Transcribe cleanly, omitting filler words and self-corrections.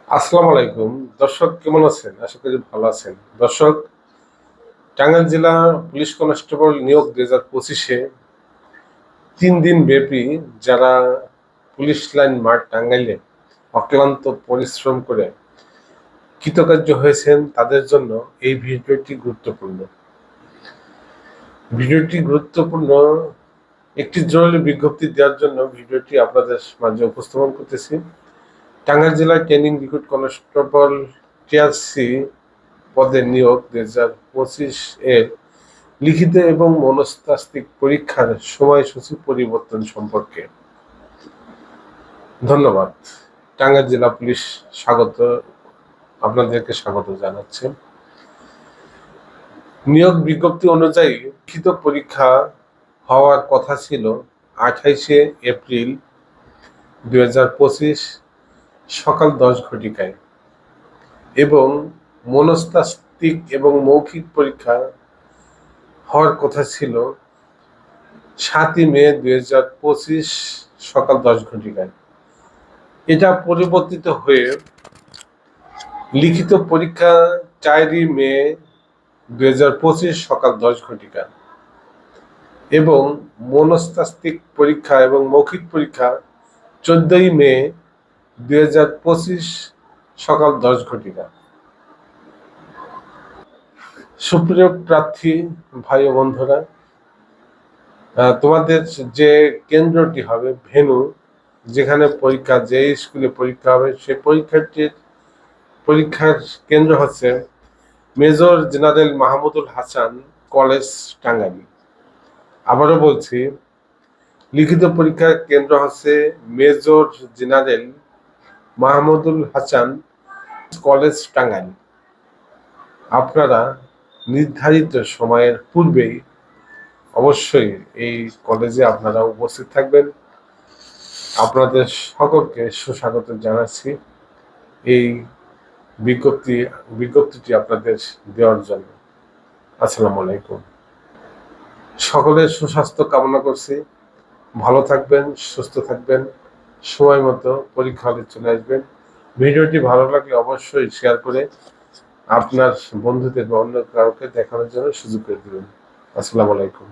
আসসালামু আলাইকুম দর্শক, কেমন আছেন? আশা করি ভালো আছেন। দর্শক, টাঙ্গাইল জেলা পুলিশ কনস্টেবল নিয়োগ 2025-এ 3 দিন ব্যাপী যারা পুলিশ লাইন মাঠ টাঙ্গাইলে অক্লান্ত পরিশ্রম করে কৃতকার্য হয়েছেন তাদের জন্য এই ভিডিওটি গুরুত্বপূর্ণ। ভিডিওটি গুরুত্বপূর্ণ একটি জরুরি বিজ্ঞপ্তি দেওয়ার জন্য ভিডিওটি আপনাদের মাঝে উপস্থাপন করতেছি। টাঙ্গাইল জেলায় ট্রেনিং রিক্রুট কনস্টেবল টিআরসি পদে নিয়োগ 2025 এর লিখিত এবং মনস্তাত্ত্বিক পরীক্ষার সময়সূচি পরিবর্তন সম্পর্কে। ধন্যবাদ। টাঙ্গাইল জেলা পুলিশ আপনাদেরকে স্বাগত জানাচ্ছে। নিয়োগ বিজ্ঞপ্তি অনুযায়ী লিখিত পরীক্ষা হওয়ার কথা ছিল 28শে এপ্রিল 2025 সকাল 10 ঘটিকায় এবং মনস্তাত্ত্বিক এবং মৌখিক পরীক্ষা হওয়ার কথা ছিল 7ই মে 2025 সকাল 10 ঘটিকায়। এটা পরিবর্তিত হয়ে লিখিত পরীক্ষা 4ই মে 2025 সকাল 10 ঘটিকা এবং মনস্তাত্ত্বিক পরীক্ষা এবং মৌখিক পরীক্ষা 14ই মে 2025 সকাল 10 ঘটিকা। সুপ্রিয় প্রার্থী ভাই ও বন্ধুরা, তোমাদের যে কেন্দ্রটি হবে, ভেন্যু যেখানে পরীক্ষা, যে স্কুলে পরীক্ষা হবে, সে পরীক্ষার কেন্দ্র হচ্ছে major general Mahmudul Hasan college Tangail. আবারও বলছি, লিখিত পরীক্ষার কেন্দ্র হচ্ছে major general Mahmudul Hasan college Tangail. আপনারা নির্ধারিত সময়ের পূর্বেই অবশ্যই এই কলেজে আপনারা উপস্থিত থাকবেন। আপনাদের সকলকে সুস্বাগত জানাচ্ছি এই বিজ্ঞপ্তিটি আপনাদের দেওয়ার জন্য। আসসালামু আলাইকুম। সকলের সুস্বাস্থ্য কামনা করছি। ভালো থাকবেন, সুস্থ থাকবেন, সময় মতো পরীক্ষা হলে চলে আসবেন। ভিডিওটি ভালো লাগলে অবশ্যই শেয়ার করে আপনার বন্ধুদের বা অন্য কাউকে দেখানোর জন্য সুযোগ করে দেবেন। আসসালামু আলাইকুম।